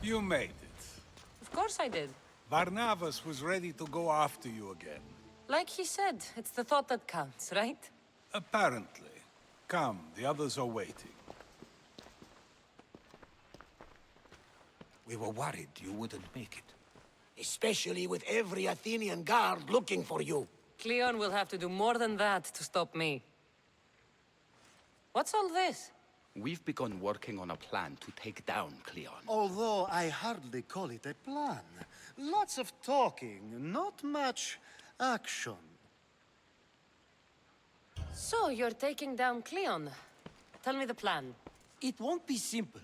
You made it. Of course I did. Barnabas was ready to go after you again. Like he said, it's the thought that counts, right? Apparently. Come, the others are waiting. We were worried you wouldn't make it. Especially with every Athenian guard looking for you. Kleon will have to do more than that to stop me. What's all this? We've begun working on a plan to take down Kleon. Although I hardly call it a plan. Lots of talking, not much action. So, you're taking down Kleon. Tell me the plan. It won't be simple.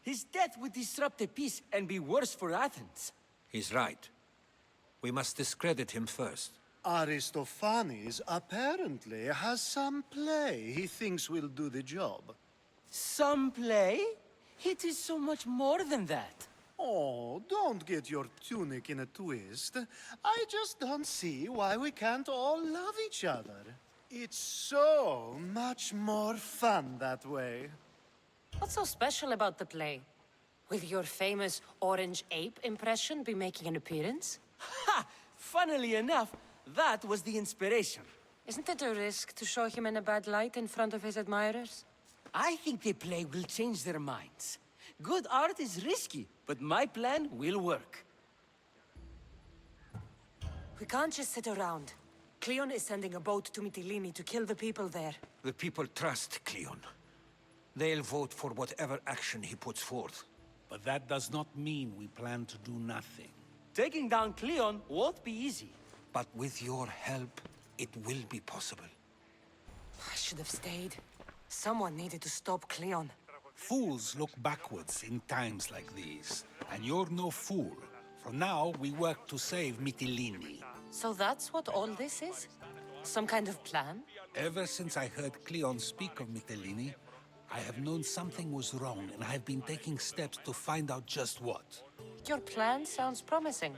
His death would disrupt the peace and be worse for Athens. He's right. We must discredit him first. Aristophanes apparently has some play he thinks will do the job. Some play? It is so much more than that. Oh, don't get your tunic in a twist. I just don't see why we can't all love each other. It's so much more fun that way. What's so special about the play? Will your famous orange ape impression be making an appearance? Ha! Funnily enough, that was the inspiration. Isn't it a risk to show him in a bad light in front of his admirers? I think the play will change their minds. Good art is risky, but my plan will work. We can't just sit around. Kleon is sending a boat to Mytilene to kill the people there. The people trust Kleon. They'll vote for whatever action he puts forth. But that does not mean we plan to do nothing. Taking down Kleon won't be easy. But with your help, it will be possible. I should have stayed. Someone needed to stop Kleon. Fools look backwards in times like these. And you're no fool. For now, we work to save Mytilene. So that's what all this is? Some kind of plan? Ever since I heard Kleon speak of Mytilene, I have known something was wrong, and I've been taking steps to find out just what. Your plan sounds promising.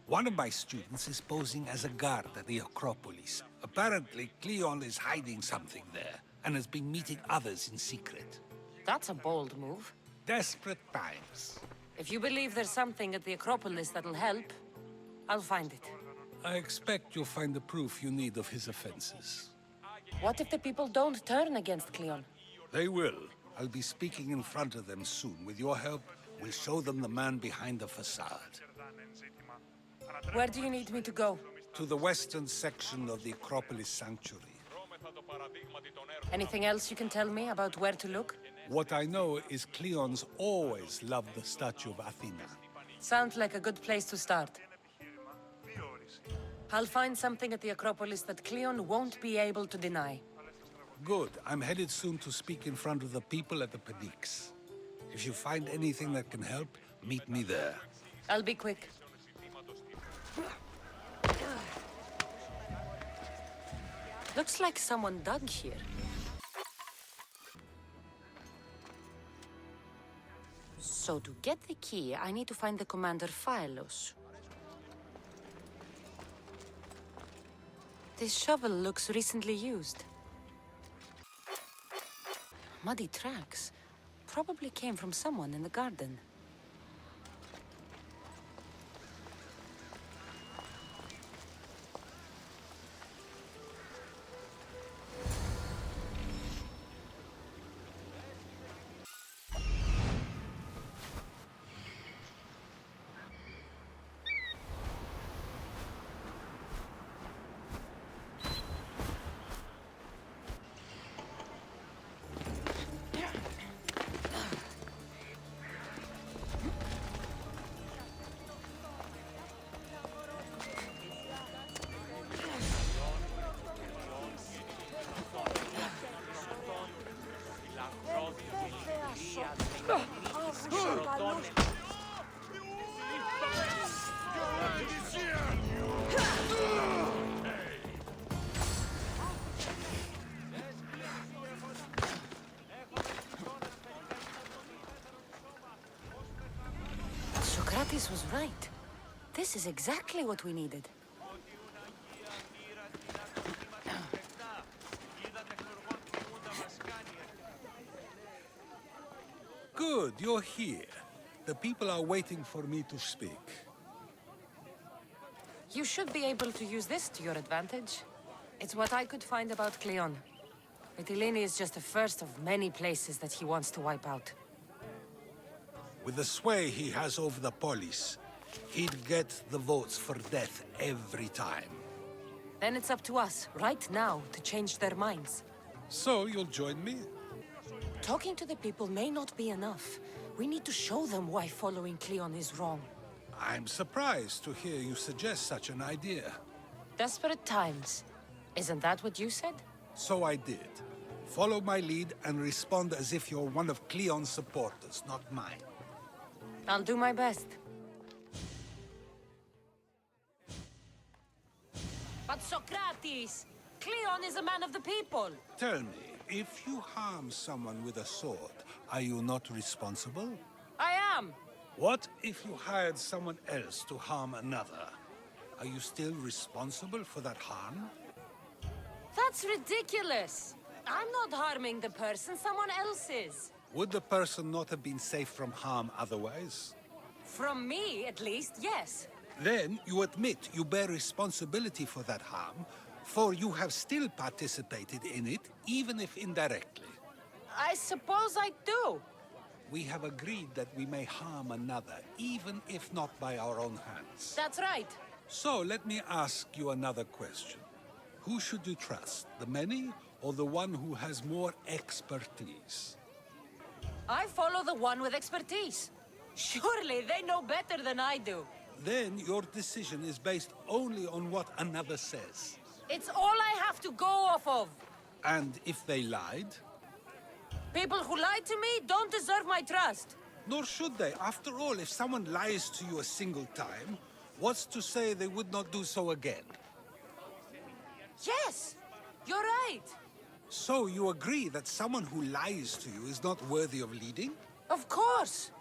One of my students is posing as a guard at the Acropolis. Apparently, Kleon is hiding something there, and has been meeting others in secret. That's a bold move. Desperate times. If you believe there's something at the Acropolis that'll help, I'll find it. I expect you'll find the proof you need of his offenses. What if the people don't turn against Kleon? They will. I'll be speaking in front of them soon. With your help, we'll show them the man behind the facade. Where do you need me to go? To the western section of the Acropolis Sanctuary. Anything else you can tell me about where to look? What I know is Kleon's always loved the statue of Athena. Sounds like a good place to start. I'll find something at the Acropolis that Kleon won't be able to deny. Good. I'm headed soon to speak in front of the people at the Perikles. If you find anything that can help, meet me there. I'll be quick. Looks like someone dug here. So to get the key, I need to find the commander Phylos. This shovel looks recently used. Muddy tracks. Probably came from someone in the garden. Sokrates was right. This is exactly what we needed. Good, you're here. The people are waiting for me to speak. You should be able to use this to your advantage. It's what I could find about Kleon. Mytilene is just the first of many places that he wants to wipe out. With the sway he has over the polis, he'd get the votes for death every time. Then it's up to us, right now, to change their minds. So you'll join me? Talking to the people may not be enough. We need to show them why following Kleon is wrong. I'm surprised to hear you suggest such an idea. Desperate times. Isn't that what you said? So I did. Follow my lead and respond as if you're one of Kleon's supporters, not mine. I'll do my best. But Sokrates! Kleon is a man of the people! Tell me, if you harm someone with a sword, are you not responsible? I am! What if you hired someone else to harm another? Are you still responsible for that harm? That's ridiculous! I'm not harming the person, someone else is. Would the person not have been safe from harm otherwise? From me, at least, yes. Then you admit you bear responsibility for that harm, for you have still participated in it, even if indirectly. I suppose I do. We have agreed that we may harm another, even if not by our own hands. That's right. So let me ask you another question. Who should you trust, the many or the one who has more expertise? I follow the one with expertise. Surely they know better than I do. Then your decision is based only on what another says. It's all I have to go off of. And if they lied? People who lie to me don't deserve my trust. Nor should they. After all, if someone lies to you a single time, what's to say they would not do so again? Yes, you're right. So you agree that someone who lies to you is not worthy of leading? Of course.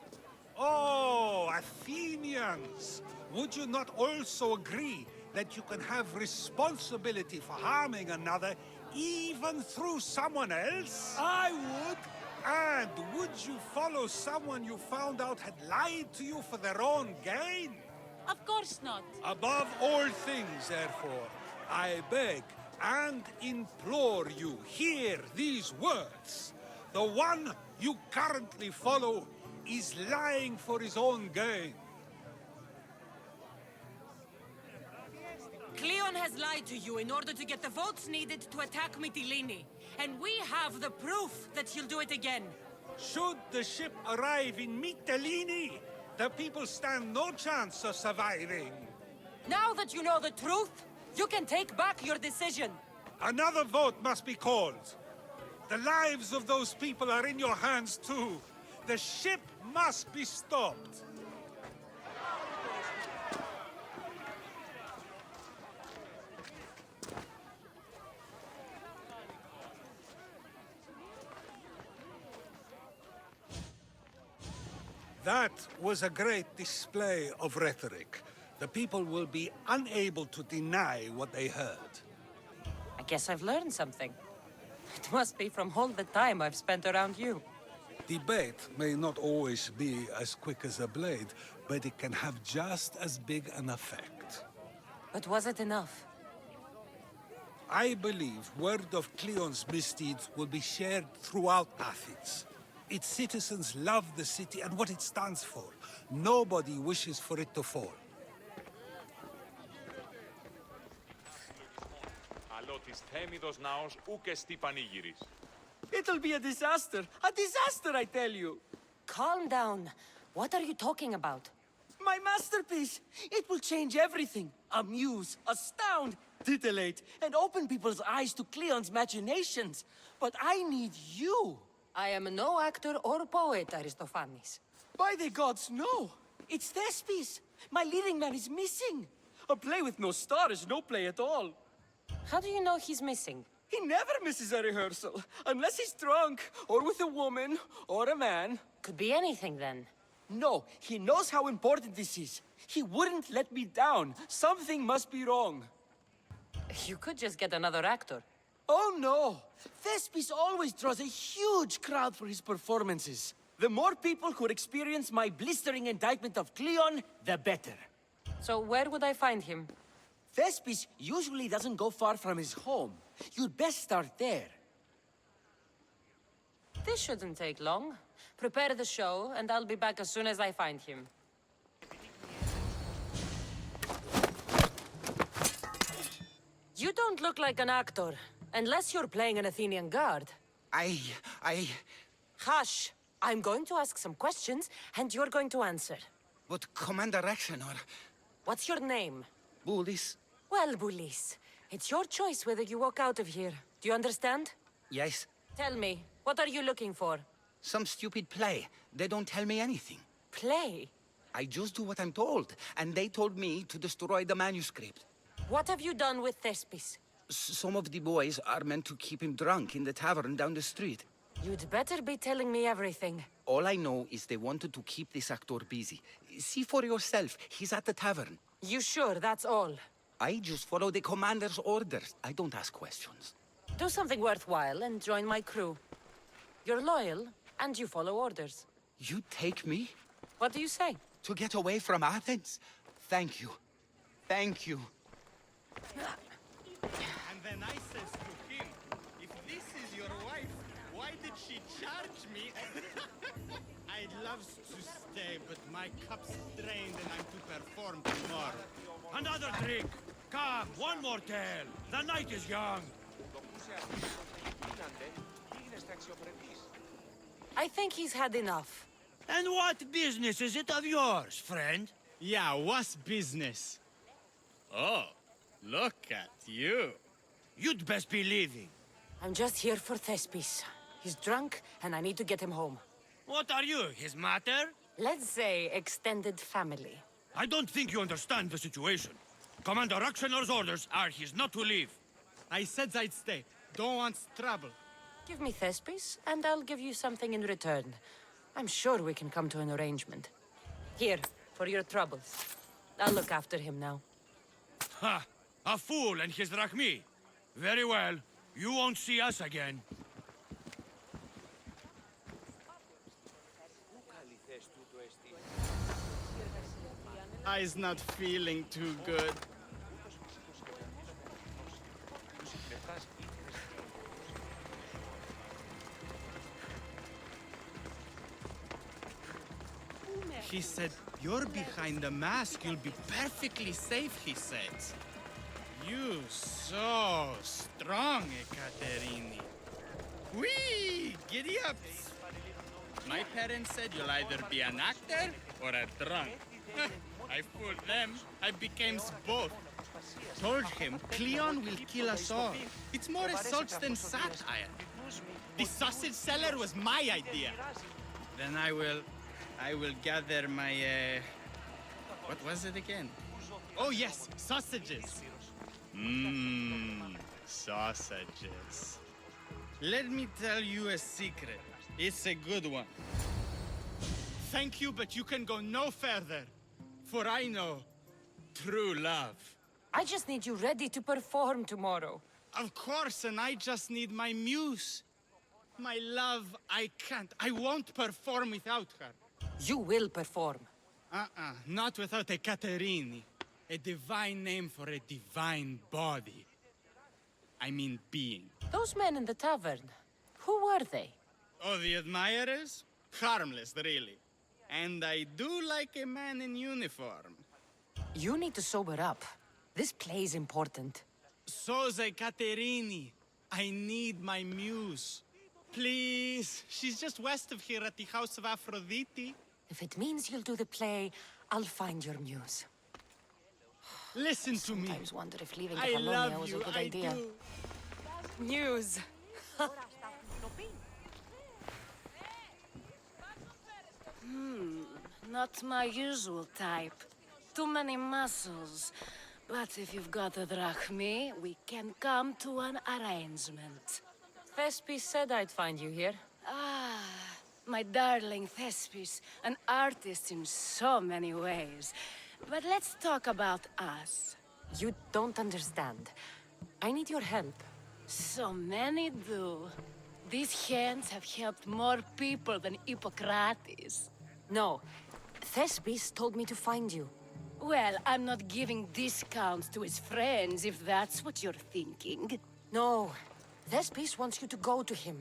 Oh, Athenians! Would you not also agree that you can have responsibility for harming another even through someone else? I would! And would you follow someone you found out had lied to you for their own gain? Of course not. Above all things, therefore, I beg and implore you, hear these words. The one you currently follow is lying for his own gain. Kleon has lied to you in order to get the votes needed to attack Mytilene. And we have the proof that he'll do it again. Should the ship arrive in Mytilene, the people stand no chance of surviving. Now that you know the truth, you can take back your decision. Another vote must be called. The lives of those people are in your hands too. The ship must be stopped. That was a great display of rhetoric. The people will be unable to deny what they heard. I guess I've learned something. It must be from all the time I've spent around you. Debate may not always be as quick as a blade, but it can have just as big an effect. But was it enough? I believe word of Kleon's misdeeds will be shared throughout Athens. Its citizens love the city and what it stands for. Nobody wishes for it to fall. It'll be a disaster. A disaster, I tell you. Calm down. What are you talking about? My masterpiece. It will change everything. Amuse, astound, titillate, and open people's eyes to Kleon's machinations. But I need you. I am no actor or poet, Aristophanes. By the gods, no. It's Thespis. My leading man is missing. A play with no star is no play at all. How do you know he's missing? He never misses a rehearsal, unless he's drunk, or with a woman, or a man. Could be anything then. No, he knows how important this is. He wouldn't let me down. Something must be wrong. You could just get another actor. Oh no! Thespis always draws a huge crowd for his performances. The more people who experience my blistering indictment of Kleon, the better. So where would I find him? Thespis usually doesn't go far from his home. You'd best start there. This shouldn't take long. Prepare the show, and I'll be back as soon as I find him. You don't look like an actor, unless you're playing an Athenian guard. Hush! I'm going to ask some questions, and you're going to answer. But Commander Rexenor... What's your name? Bullis? Well, Bulis, it's your choice whether you walk out of here. Do you understand? Yes. Tell me, what are you looking for? Some stupid play. They don't tell me anything. Play? I just do what I'm told, and they told me to destroy the manuscript. What have you done with Thespis? Some of the boys are meant to keep him drunk in the tavern down the street. You'd better be telling me everything. All I know is they wanted to keep this actor busy. See for yourself, he's at the tavern. You sure that's all? I just follow the commander's orders. I don't ask questions. Do something worthwhile and join my crew. You're loyal, and you follow orders. You take me? What do you say? To get away from Athens? Thank you. Thank you. And then I says to him, if this is your wife, why did she charge me? I'd love to stay, but my cup's drained and I'm to perform tomorrow. Another drink! Come, one more tale! The night is young! I think he's had enough. And what business is it of yours, friend? Yeah, what's business? Oh, look at you. You'd best be leaving. I'm just here for Thespis. He's drunk, and I need to get him home. What are you, his mater? Let's say extended family. I don't think you understand the situation. Commander Rexenor's orders are he's not to leave. I said I'd stay. Don't want trouble. Give me Thespis, and I'll give you something in return. I'm sure we can come to an arrangement. Here, for your troubles. I'll look after him now. Ha! A fool and his drachmi. Very well. You won't see us again. I's not feeling too good. He said, you're behind the mask, you'll be perfectly safe, he said. You so strong, Ekaterini. Whee! Giddy up! My parents said you'll either be an actor or a drunk. I fooled them. I became both. Told him Kleon will kill us all. It's more assaults than satire. The sausage seller was my idea. Then I will gather my, what was it again? Oh yes, sausages. Mmm, sausages. Let me tell you a secret. It's a good one. Thank you, but you can go no further. For I know true love. I just need you ready to perform tomorrow. Of course, and I just need my muse. My love, I can't. I won't perform without her. You will perform. Not without a Caterini. A divine name for a divine body. I mean being. Those men in the tavern, who were they? Oh, the admirers? Harmless, really. And I do like a man in uniform. You need to sober up. This play is important. Soze Caterini. I need my muse. Please. She's just west of here at the House of Aphrodite. If it means you'll do the play, I'll find your muse. Listen to me. Sometimes wonder if leaving I Apollonia love was you, a good I idea. do. Muse. Not my usual type. Too many muscles. But if you've got a drachmi, we can come to an arrangement. Thespis said I'd find you here. Ah, my darling Thespis, an artist in so many ways. But let's talk about us. You don't understand. I need your help. So many do. These hands have helped more people than Hippocrates. No. Thespis told me to find you. Well, I'm not giving discounts to his friends, if that's what you're thinking. No. Thespis wants you to go to him.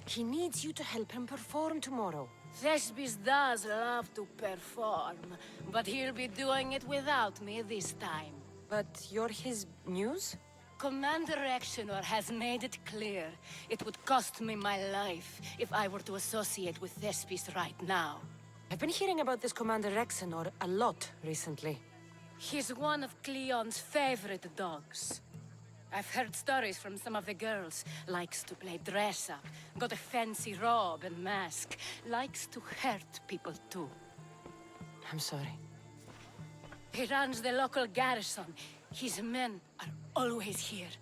He needs you to help him perform tomorrow. Thespis does love to perform, but he'll be doing it without me this time. But you're his muse? Commander Exenor has made it clear it would cost me my life if I were to associate with Thespis right now. I've been hearing about this Commander Exenor a lot recently. He's one of Kleon's favorite dogs. I've heard stories from some of the girls. Likes to play dress-up, got a fancy robe and mask. Likes to hurt people too. I'm sorry. He runs the local garrison. His men are always here.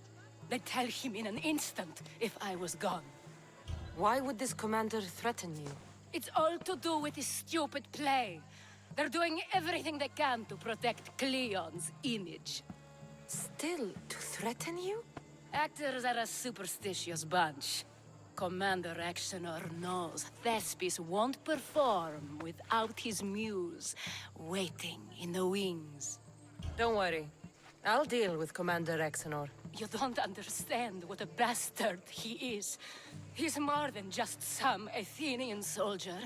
They'd tell him in an instant if I was gone. Why would this commander threaten you? It's all to do with his stupid play. They're doing everything they can to protect Kleon's image. Still, to threaten you? Actors are a superstitious bunch. Commander Exenor knows Thespis won't perform without his muse waiting in the wings. Don't worry. I'll deal with Commander Exenor. You don't understand what a bastard he is. He's more than just some Athenian soldier.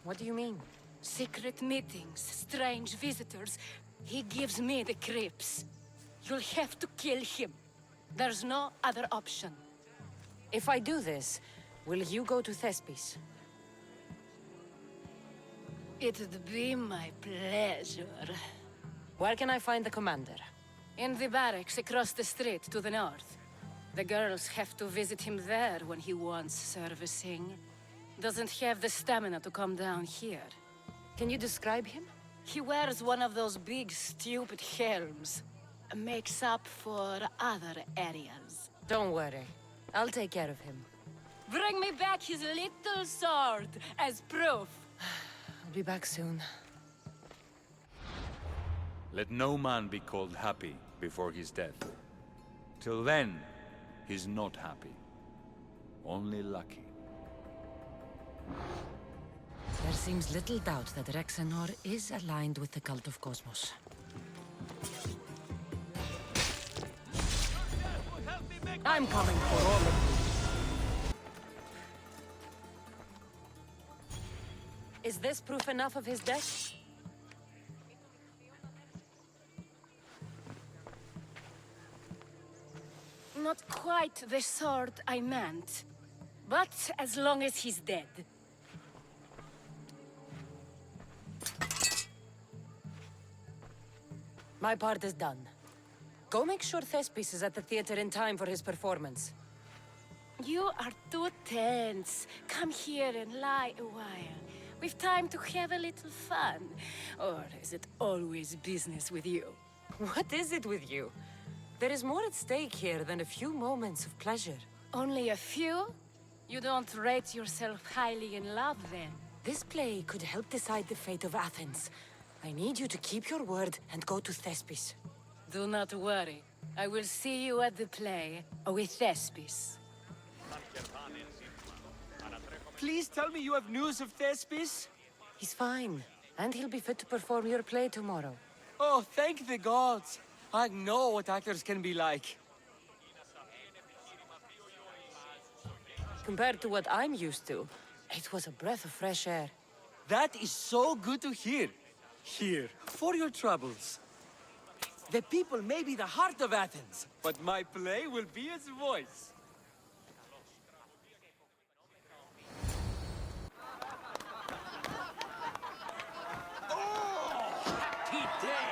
What do you mean? Secret meetings, strange visitors. He gives me the creeps. You'll have to kill him. There's no other option. If I do this, will you go to Thespis? It'd be my pleasure. Where can I find the commander? In the barracks across the street to the north. The girls have to visit him there when he wants servicing. Doesn't have the stamina to come down here. Can you describe him? He wears one of those big, stupid helms. Makes up for other areas. Don't worry. I'll take care of him. Bring me back his little sword as proof. I'll be back soon. Let no man be called happy before his death. Till then, he's not happy. Only lucky. There seems little doubt that Rexenor is aligned with the cult of Cosmos. I'm coming for all of you. Is this proof enough of his death? Not quite the sort I meant. But as long as he's dead. My part is done. Go make sure Thespis is at the theater in time for his performance. You are too tense. Come here and lie a while. We've time to have a little fun. Or is it always business with you? What is it with you? There is more at stake here than a few moments of pleasure. Only a few? You don't rate yourself highly in love, then? This play could help decide the fate of Athens. I need you to keep your word and go to Thespis. Do not worry. I will see you at the play with Thespis. Please tell me you have news of Thespis? He's fine, and he'll be fit to perform your play tomorrow. Oh, thank the gods. I know what actors can be like. Compared to what I'm used to, it was a breath of fresh air. That is so good to hear. Here, for your troubles. The people may be the heart of Athens, but my play will be its voice. Happy day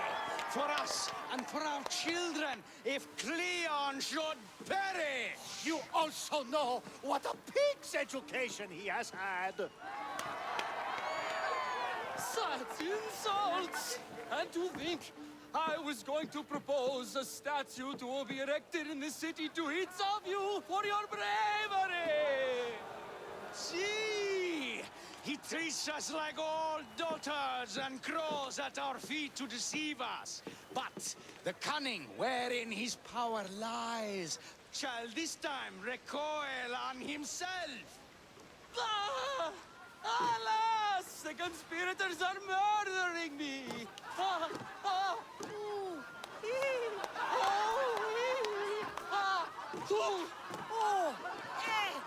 for us and for our children if Kleon should perish! You also know what a pig's education he has had. Such insults! And to think I was going to propose a statue to be erected in the city to each of you for your bravery! See! He treats us like old daughters and crawls at our feet to deceive us. But the cunning wherein his power lies shall this time recoil on himself. Ah! Alas! The conspirators are murdering me! Ah! Ah! Ooh! Ee! Oh! Ee! Ah! Ooh! Oh! Eh!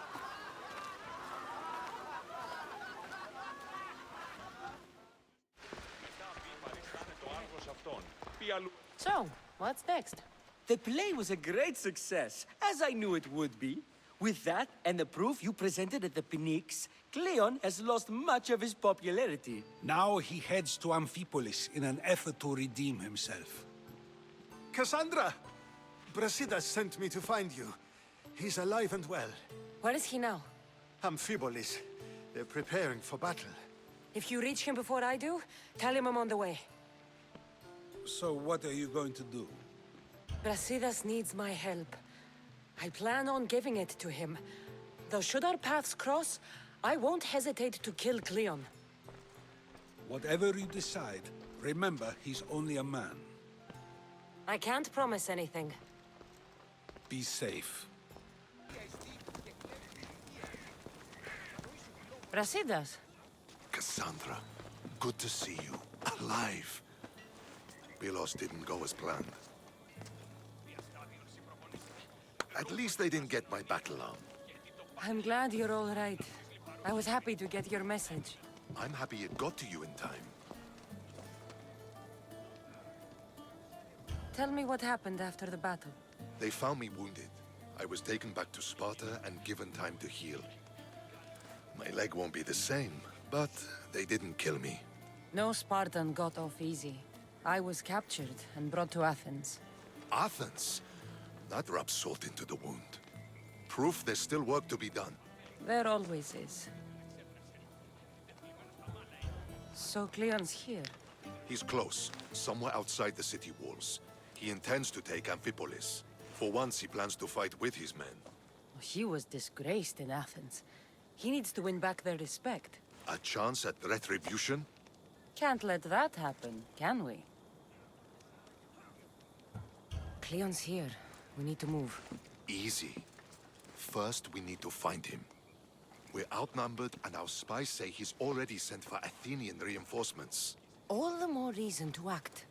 So, what's next? The play was a great success, as I knew it would be. With that, and the proof you presented at the Perikles, Kleon has lost much of his popularity. Now he heads to Amphipolis in an effort to redeem himself. Kassandra! Brasidas sent me to find you. He's alive and well. Where is he now? Amphipolis. They're preparing for battle. If you reach him before I do, tell him I'm on the way. So what are you going to do? Brasidas needs my help. I plan on giving it to him. Though should our paths cross, I won't hesitate to kill Kleon. Whatever you decide, remember he's only a man. I can't promise anything. Be safe. Brasidas? Kassandra, good to see you. Alive. Pylos didn't go as planned. At least they didn't get my battle arm. I'm glad you're all right. I was happy to get your message. I'm happy it got to you in time. Tell me what happened after the battle. They found me wounded. I was taken back to Sparta and given time to heal. My leg won't be the same, but they didn't kill me. No Spartan got off easy. I was captured and brought to Athens. Athens? That rubs salt into the wound. Proof there's still work to be done. There always is. So Kleon's here. He's close, somewhere outside the city walls. He intends to take Amphipolis. For once, he plans to fight with his men. He was disgraced in Athens. He needs to win back their respect. A chance at retribution? Can't let that happen, can we? Kleon's here. We need to move. Easy. First, we need to find him. We're outnumbered, and our spies say he's already sent for Athenian reinforcements. All the more reason to act.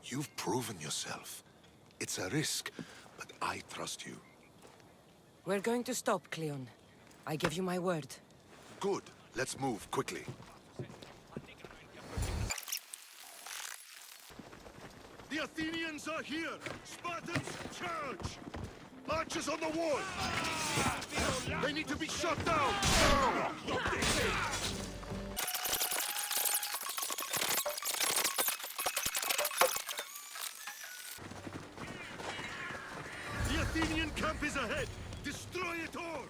You've proven yourself. It's a risk, but I trust you. We're going to stop, Kleon. I give you my word. Good. Let's move, quickly. The Athenians are here! Spartans, charge! Archers on the wall! They need to be shot down! The Athenian camp is ahead! Destroy it all!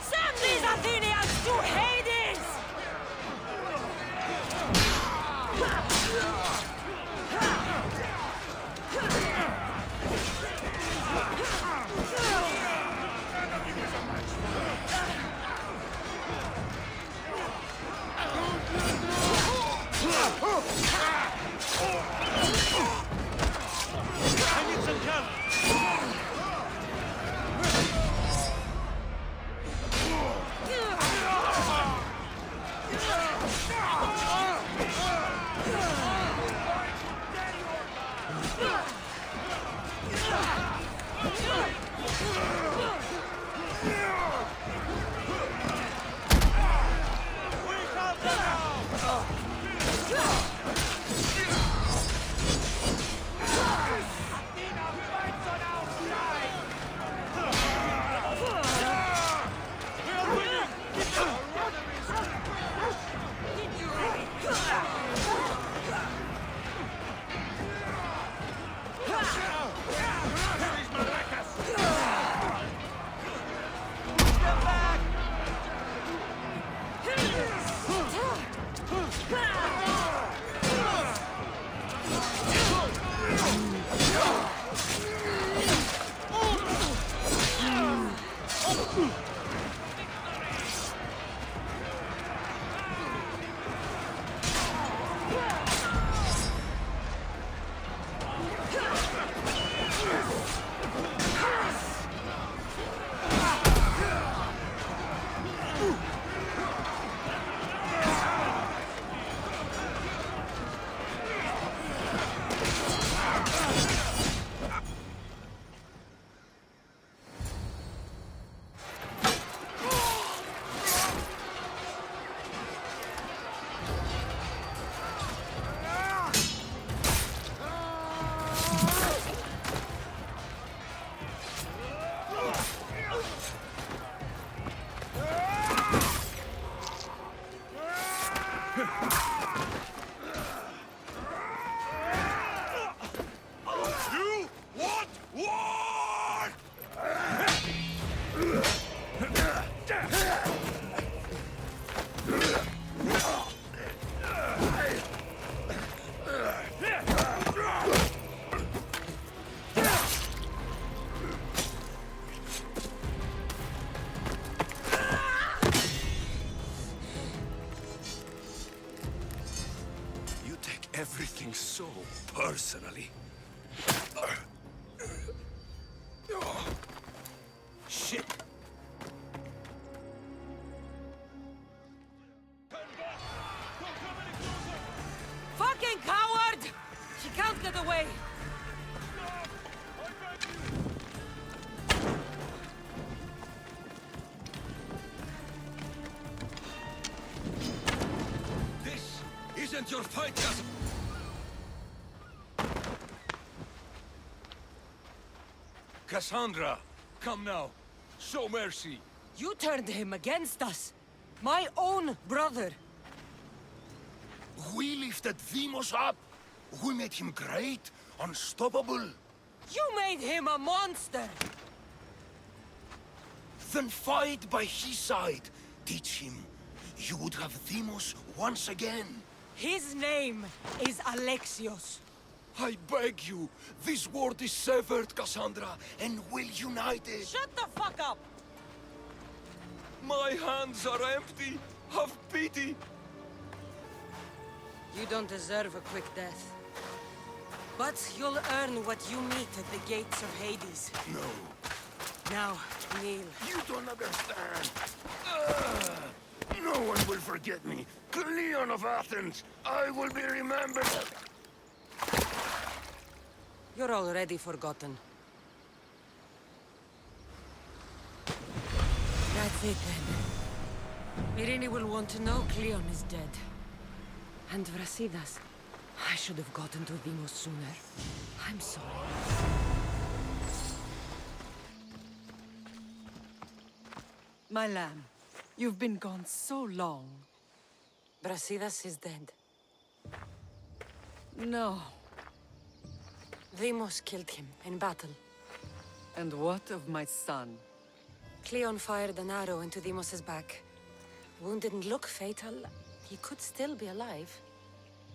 Send these Athenians to Hades! I need some help! You want war? You take everything so personally. Shit! Fucking coward! She can't get away! This isn't your fight, Kassandra! Kassandra, come now. Show mercy. You turned him against us! My own brother! We lifted Deimos up. We made him great, unstoppable. You made him a monster! Then fight by his side. Teach him. You would have Deimos once again. His name is Alexios. I beg you, this world is severed, Kassandra, and we'll unite it. Shut the fuck up! My hands are empty. Have pity. You don't deserve a quick death. But you'll earn what you meet at the gates of Hades. No. Now, kneel. You don't understand. No one will forget me. Kleon of Athens. I will be remembered. You're already forgotten. That's it then. Irini will want to know Kleon is dead. And Brasidas. I should have gotten to Deimos sooner. I'm sorry. My lamb, you've been gone so long. Brasidas is dead. No. Deimos killed him in battle. And what of my son? Kleon fired an arrow into Deimos' back. Wound didn't look fatal. He could still be alive.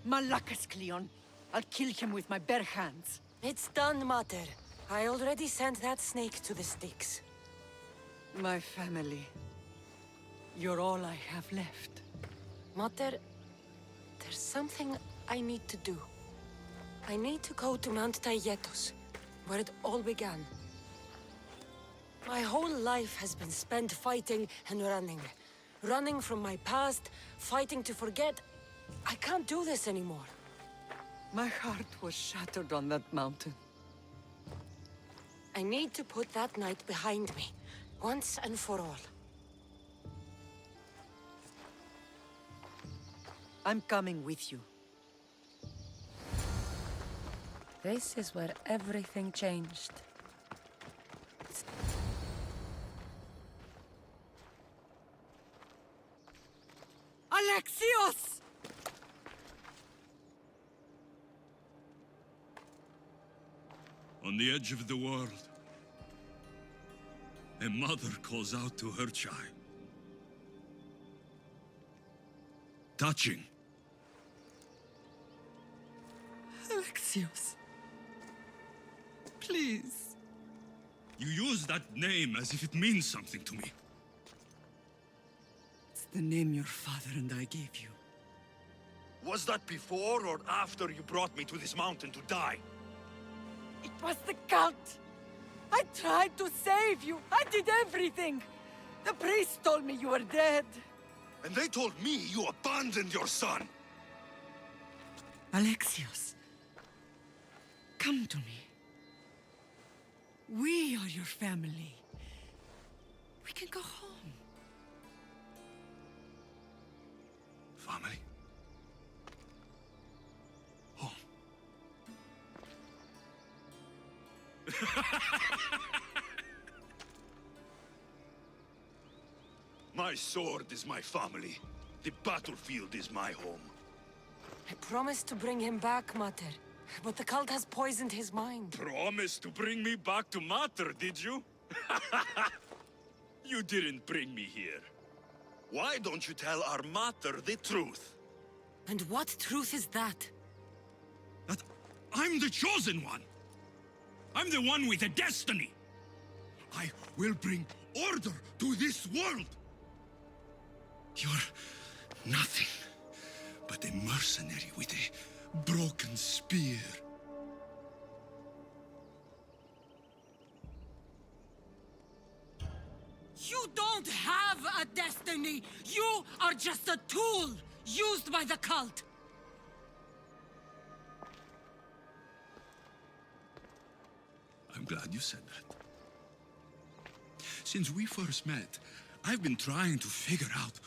Malakas, Kleon. I'll kill him with my bare hands. It's done, Mater. I already sent that snake to the Styx. My family. You're all I have left. Mater, there's something I need to do. I need to go to Mount Taygetos, where it all began. My whole life has been spent fighting and running. Running from my past, fighting to forget. I can't do this anymore. My heart was shattered on that mountain. I need to put that night behind me, once and for all. I'm coming with you. This is where everything changed. Alexios! On the edge of the world, a mother calls out to her child. Touching. Alexios. Please. You use that name as if it means something to me. It's the name your father and I gave you. Was that before or after you brought me to this mountain to die? It was the cult! I tried to save you! I did everything! The priest told me you were dead! And they told me you abandoned your son! Alexios, come to me. We are your family. We can go home. Family? Home? My sword is my family. The battlefield is my home. I promised to bring him back, Mater. But the cult has poisoned his mind. Promised to bring me back to Mater, did you? You didn't bring me here. Why don't you tell our Mater the truth? And what truth is that? That I'm the chosen one. I'm the one with a destiny. I will bring order to this world. You're nothing but a mercenary with a broken spear. You don't have a destiny! You are just a tool used by the cult! I'm glad you said that. Since we first met, I've been trying to figure out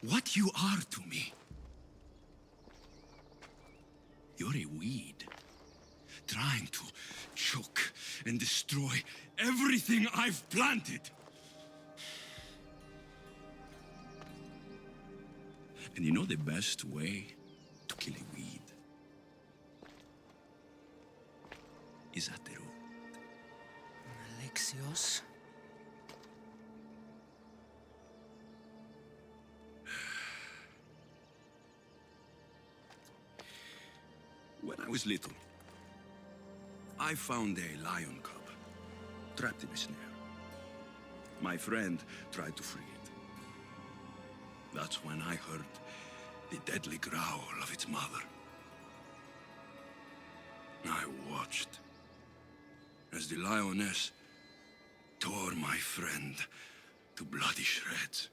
what you are to me. You're a weed, trying to choke and destroy everything I've planted. And you know the best way to kill a weed is at the root. Alexios? When I was little, I found a lion cub trapped in a snare. My friend tried to free it. That's when I heard the deadly growl of its mother. I watched as the lioness tore my friend to bloody shreds.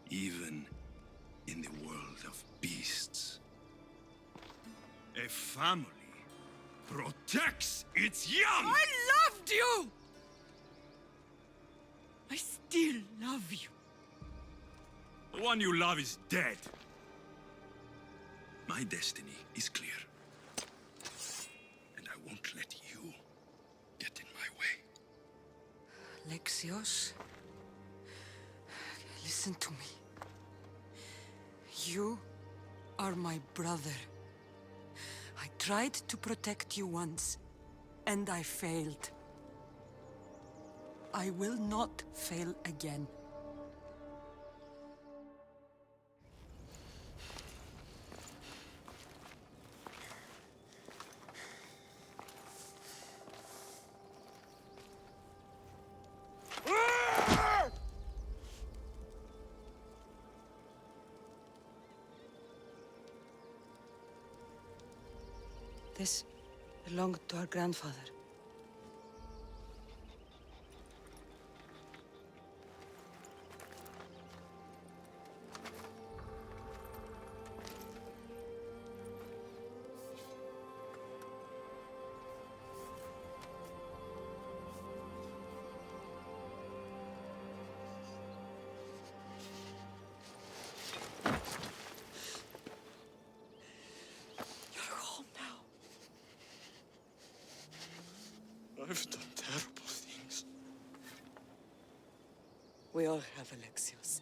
Even in the world of beasts, a family protects its young! I loved you! I still love you. The one you love is dead. My destiny is clear. And I won't let you get in my way. Alexios? Listen to me. You are my brother. I tried to protect you once, and I failed. I will not fail again. This belonged to our grandfather. I've done terrible things. We all have, Alexios.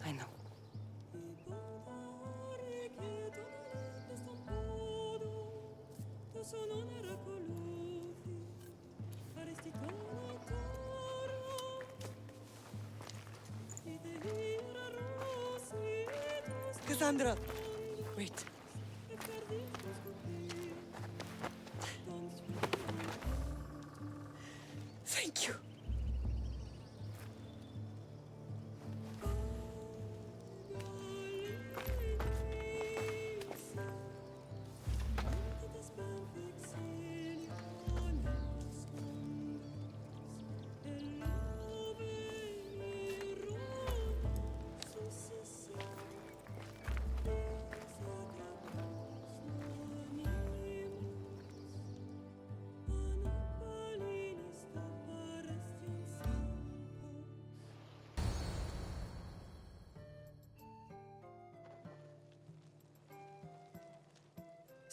I know. Kassandra! Wait. Thank you.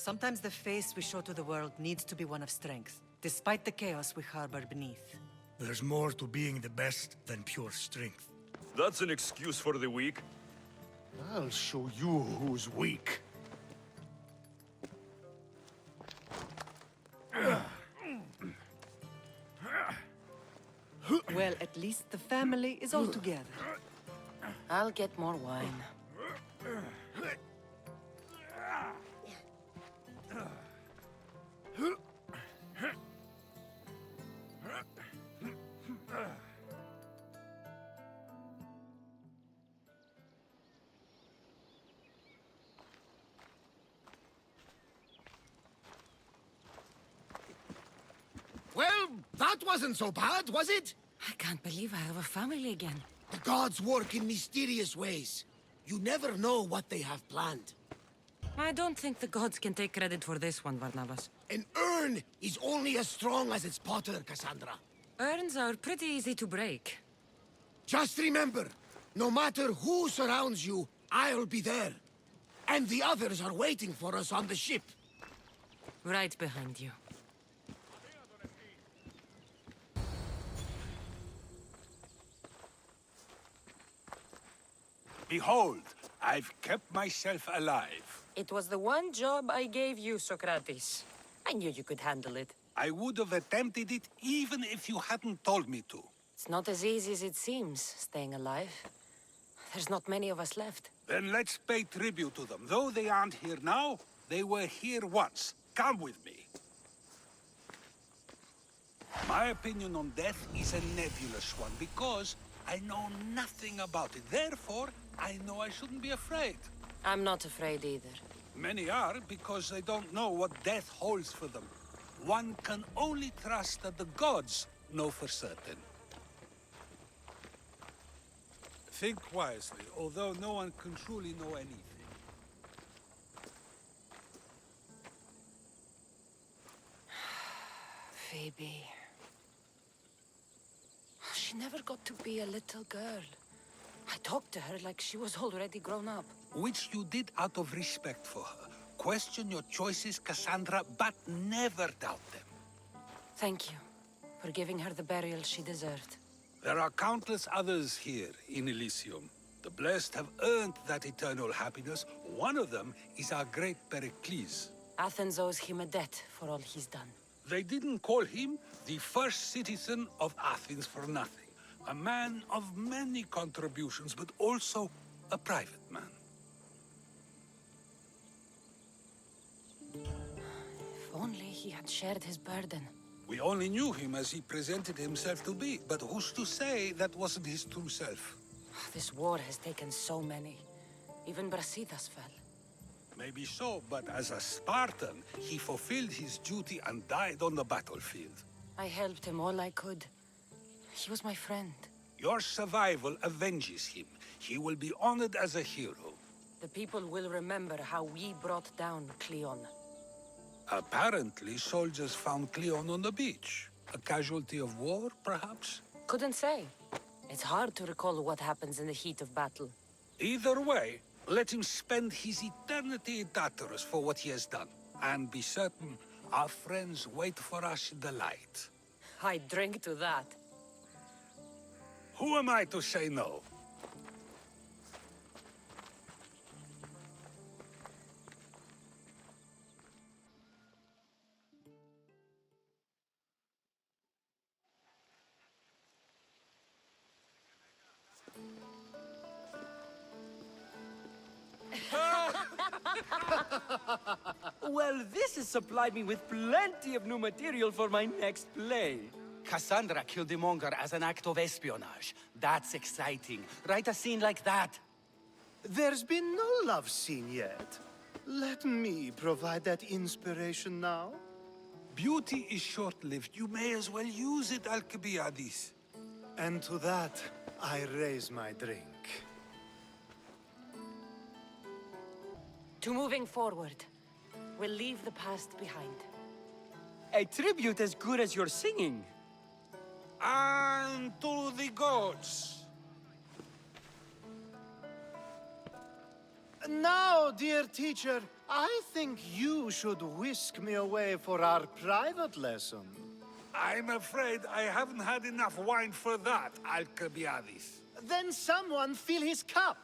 Sometimes the face we show to the world needs to be one of strength, despite the chaos we harbor beneath. There's more to being the best than pure strength. That's an excuse for the weak. I'll show you who's weak. Well, at least the family is all together. I'll get more wine. Well, that wasn't so bad, was it? I can't believe I have a family again. The gods work in mysterious ways. You never know what they have planned. I don't think the gods can take credit for this one, Barnabas. An urn is only as strong as its potter, Kassandra. Urns are pretty easy to break. Just remember, no matter who surrounds you, I'll be there. And the others are waiting for us on the ship. Right behind you. Behold, I've kept myself alive. It was the one job I gave you, Sokrates. I knew you could handle it. I would have attempted it even if you hadn't told me to. It's not as easy as it seems, staying alive. There's not many of us left. Then let's pay tribute to them. Though they aren't here now, they were here once. Come with me. My opinion on death is a nebulous one, because I know nothing about it. Therefore, I know I shouldn't be afraid. I'm not afraid either. Many are, because they don't know what death holds for them. One can only trust that the gods know for certain. Think wisely, although no one can truly know anything. Phoebe. She never got to be a little girl. I talked to her like she was already grown up. Which you did out of respect for her. Question your choices, Kassandra, but never doubt them. Thank you for giving her the burial she deserved. There are countless others here in Elysium. The blessed have earned that eternal happiness. One of them is our great Perikles. Athens owes him a debt for all he's done. They didn't call him the first citizen of Athens for nothing. A man of many contributions, but also a private man. If only he had shared his burden. We only knew him as he presented himself to be, but who's to say that wasn't his true self? This war has taken so many. Even Brasidas fell. Maybe so, but as a Spartan, he fulfilled his duty and died on the battlefield. I helped him all I could. He was my friend. Your survival avenges him. He will be honored as a hero. The people will remember how we brought down Kleon. Apparently, soldiers found Kleon on the beach. A casualty of war, perhaps? Couldn't say. It's hard to recall what happens in the heat of battle. Either way, let him spend his eternity in Tartarus for what he has done. And be certain, our friends wait for us in the light. I drink to that. Who am I to say no? Well, this has supplied me with plenty of new material for my next play. Kassandra killed the monger as an act of espionage. That's exciting. Write a scene like that. There's been no love scene yet. Let me provide that inspiration now. Beauty is short-lived. You may as well use it, Alcibiades. And to that, I raise my drink. To moving forward. We'll leave the past behind. A tribute as good as your singing. And to the gods. Now, dear teacher, I think you should whisk me away for our private lesson. I'm afraid I haven't had enough wine for that, Alcibiades. Then someone fill his cup.